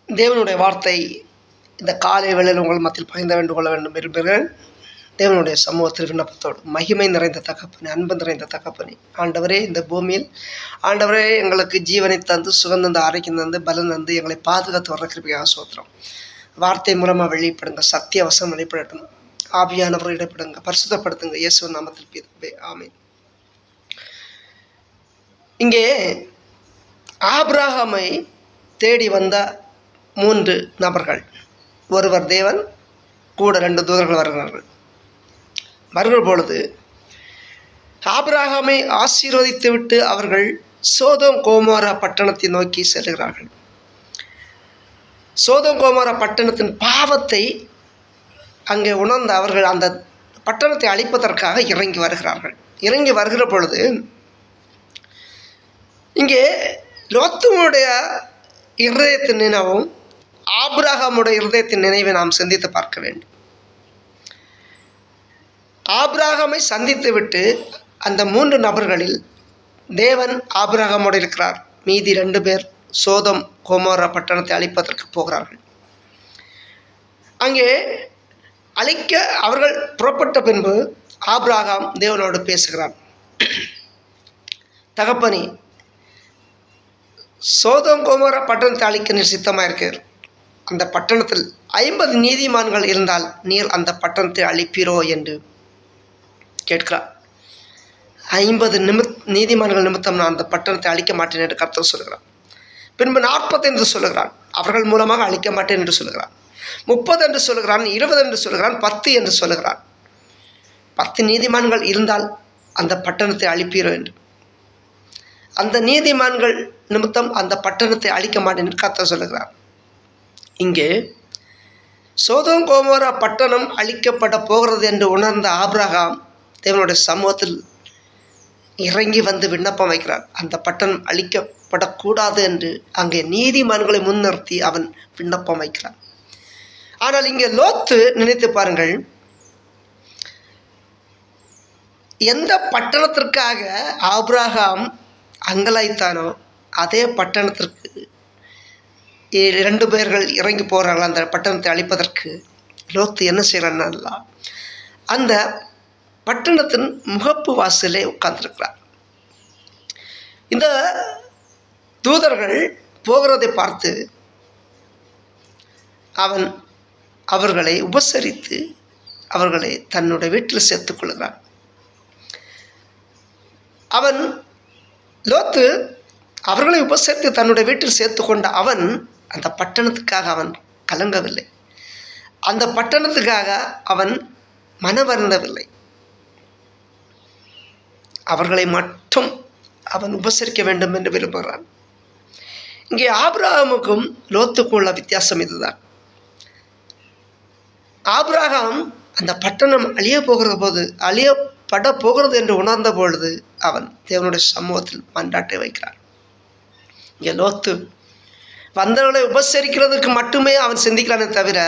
தேவனுடைய வார்த்தை இந்த காலை வேளையில் உங்கள் மத்தியில் பகிர்ந்து வேண்டு கொள்ள வேண்டும் என்பீர்கள். தேவனுடைய சமூகத்தில் விண்ணப்பத்தோடு மகிமை நிறைந்த தகப்பனே, அன்பு நிறைந்த தகப்பனே, ஆண்டவரே, இந்த பூமியில் ஆண்டவரே எங்களுக்கு ஜீவனை தந்து சுகந்தந்து ஆரோக்கியம் தந்து பலன் தந்து எங்களை பாதுகாத்து வர கிருபையாக ஸ்தோத்திரம். வார்த்தை மூலமாக வெளிப்படுங்க, சத்திய வசனம் வெளிப்படட்டும், ஆவியானவர் இடைப்படுங்க, பரிசுத்தப்படுத்துங்க, இயேசு நாமத்தில் பிதாவே, ஆமென். இங்கே ஆபிரகாமை தேடி வந்த 3 நபர்கள், ஒருவர் தேவன், கூட 2 தூதர்கள் வருகிற பொழுது ஆபிரகாமை ஆசீர்வதித்து விட்டு அவர்கள் சோதோம் கோமோரா பட்டணத்தை நோக்கி செல்கிறார்கள். சோதோம் கோமோரா பட்டணத்தின் பாவத்தை அங்கே உணர்ந்த அவர்கள் அந்த பட்டணத்தை அழிப்பதற்காக இறங்கி வருகிறார்கள். இறங்கி வருகிற பொழுது இங்கே லோத்துடைய இருதயத்தின் நினைவும் ஆபிரகாமுடைய இருதயத்தின் நினைவை நாம் சிந்தித்து பார்க்க வேண்டும். ஆபிரகாமை சந்தித்து விட்டு அந்த 3 நபர்களில் தேவன் ஆபிரகாமோடு இருக்கிறார். மீதி 2 பேர் சோதம் கோமோரா பட்டணத்தை அழிப்பதற்கு போகிறார்கள். அங்கே அழிக்க அவர்கள் புறப்பட்ட பின்பு ஆபிரகாம் தேவனோடு பேசுகிறான். தகப்பனே, சோதம் கோமோரா பட்டணத்தை அழிக்க நீர் சித்தமாக இருக்கிறார். அந்த பட்டணத்தில் 50 நீதிமான்கள் இருந்தால் நீர் அந்த பட்டணத்தை அழிப்பீரோ என்று கேட்கிறார். 50 நீதிமான்கள் நிமித்தம் நான் அந்த பட்டணத்தை அழிக்க மாட்டேன் என்று கர்த்தர் சொல்கிறார். பின்பு 40 என்று சொல்லுகிறான், அவர்கள் மூலமாக அழிக்க மாட்டேன் என்று சொல்லுகிறான். 30 என்று சொல்லுகிறான், 20 என்று சொல்லுகிறான், 10 என்று சொல்லுகிறான். 10 நீதிமான்கள் இருந்தால் அந்த பட்டணத்தை அழிப்பீரோ என்று. அந்த நீதிமான்கள் நிமித்தம் அந்த பட்டணத்தை அழிக்க மாட்டேன் என்று கர்த்தர் சொல்லுகிறார். இங்கே சோதோம் கோமோரா பட்டணம் அழிக்கப்பட போகிறது என்று உணர்ந்த ஆபிரகாம் தேவனுடைய சமூகத்தில் இறங்கி வந்து விண்ணப்பம் வைக்கிறார். அந்த பட்டணம் அழிக்கப்படக்கூடாது என்று அங்கே நீதிமான்களை முன்னிறுத்தி அவன் விண்ணப்பம் வைக்கிறான். ஆனால் இங்கே லோத்து நினைத்து பாருங்கள், எந்த பட்டணத்திற்காக ஆபிரகாம் அங்கலாய்த்தானோ அதே பட்டணத்திற்கு 2 பேர்கள் இறங்கி போகிறார்கள். அந்த பட்டணத்தை அழிப்பதற்கு லோத்து என்ன செய்கிறான்னா, அந்த பட்டணத்தின் முகப்பு வாசலே உட்கார்ந்திருக்கிறார். இந்த தூதர்கள் போகிறதை பார்த்து அவன் அவர்களை உபசரித்து அவர்களை தன்னுடைய வீட்டில் சேர்த்துக் கொள்கிறான். அவன் லோத்து அவர்களை உபசரித்து தன்னுடைய வீட்டில் சேர்த்து கொண்ட அவன் அந்த பட்டணத்துக்காக அவன் கலங்கவில்லை. அந்த பட்டணத்துக்காக அவன் மனவருந்தவில்லை. அவர்களை மட்டும் அவன் உபசரிக்க வேண்டும் என்று விரும்புகிறான். இங்கே ஆபிரகாமுக்கும் லோத்துக்கும் உள்ள வித்தியாசம் இதுதான். ஆபிரகாம் அந்த பட்டணம் அழியப்பட போகிறது என்று உணர்ந்த பொழுது அவன் தேவனுடைய சமூகத்தில் மன்றாட்டை வைக்கிறான். இங்கே லோத்து வந்தவர்களை உபசரிக்கிறதுக்கு மட்டுமே அவன் சிந்திக்கிறானே தவிர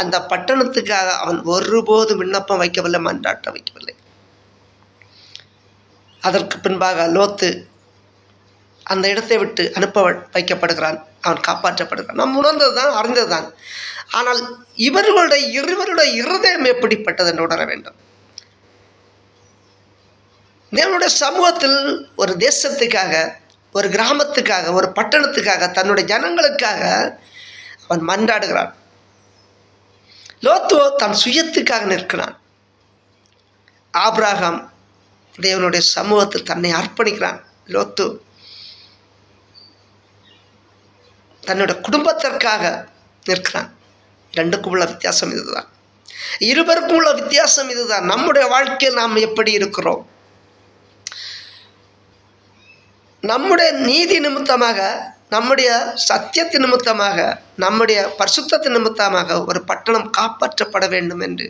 அந்த பட்டணத்துக்காக அவன் ஒருபோதும் விண்ணப்பம் வைக்கவில்லை, மன்றாட்ட வைக்கவில்லை. அதற்கு பின்பாக லோத்து அந்த இடத்தை விட்டு அனுப்ப வைக்கப்படுகிறான், அவன் காப்பாற்றப்படுகிறான். நாம் உணர்ந்தது தான், அறிந்தது தான். ஆனால் இருவருடைய இருதயம் எப்படிப்பட்டது என்று உணர வேண்டும். தேவனுடைய சமூகத்தில் ஒரு தேசத்துக்காக, ஒரு கிராமத்துக்காக, ஒரு பட்டணத்துக்காக, தன்னுடைய ஜனங்களுக்காக அவன் மன்றாடுகிறான். லோத்து தன் சுயத்துக்காக நிற்கிறான். ஆபிரகாம் தேவனுடைய சமூகத்தில் தன்னை அர்ப்பணிக்கிறான். லோத்து தன்னுடைய குடும்பத்திற்காக நிற்கிறான். 2க்கும் உள்ள வித்தியாசம் இதுதான். இருவருக்கும் உள்ள வித்தியாசம் இதுதான். நம்முடைய வாழ்க்கையில் நாம் எப்படி இருக்கிறோம்? நம்முடைய நீதி நிமித்தமாக, நம்முடைய சத்தியத்தின் நிமித்தமாக, நம்முடைய பரிசுத்தத்தின் நிமித்தமாக ஒரு பட்டணம் காப்பாற்றப்பட வேண்டும் என்று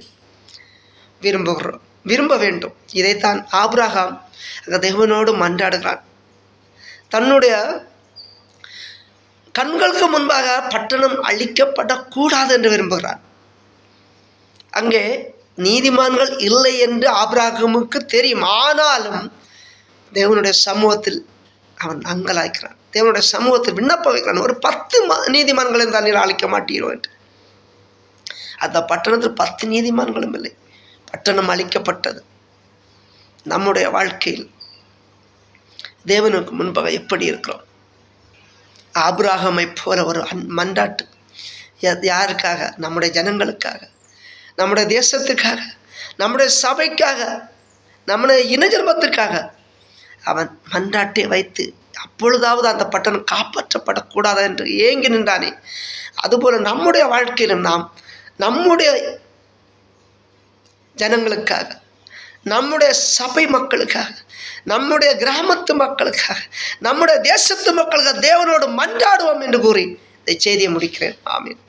விரும்ப வேண்டும். இதைத்தான் ஆபிரகாம் அந்த தேவனோடு மன்றாடுகிறான். தன்னுடைய கண்களுக்கு முன்பாக பட்டணம் அழிக்கப்படக்கூடாது என்று விரும்புகிறான். அங்கே நீதிமான்கள் இல்லை என்று ஆபிரகாமுக்கு தெரியும். ஆனாலும் தேவனுடைய சமூகத்தில் அவன் அங்கலாய்க்கிறான். தேவனுடைய சமூகத்தில் விண்ணப்பம் வைக்கிறான். ஒரு 10 நீதிமான்கள் இருந்தால் நீர் அழிக்க மாட்டீரோ என்று. அந்த பட்டணத்தில் 10 நீதிமான்களும் இல்லை. பட்டணம் அழிக்கப்பட்டது. நம்முடைய வாழ்க்கையில் தேவனுக்கு முன்பாக எப்படி இருக்கிறோம்? ஆபிரகாமை போல ஒரு மன்றாட்டு. யாருக்காக? நம்முடைய ஜனங்களுக்காக, நம்முடைய தேசத்துக்காக, நம்முடைய சபைக்காக, நம்முடைய இனஜன்மத்திற்காக அவன் மன்றாட்டை வைத்து அப்பொழுதாவது அந்த பட்டணம் காப்பாற்றப்படக்கூடாது என்று ஏங்கி நின்றானே. அதுபோல நம்முடைய வாழ்க்கையிலும் நாம் நம்முடைய ஜனங்களுக்காக, நம்முடைய சபை மக்களுக்காக, நம்முடைய கிராமத்து மக்களுக்காக, நம்முடைய தேசத்து மக்களுக்காக தேவனோடு மன்றாடுவோம் என்று கூறி இந்த செய்தியை முடிக்கிறேன். ஆமீன்.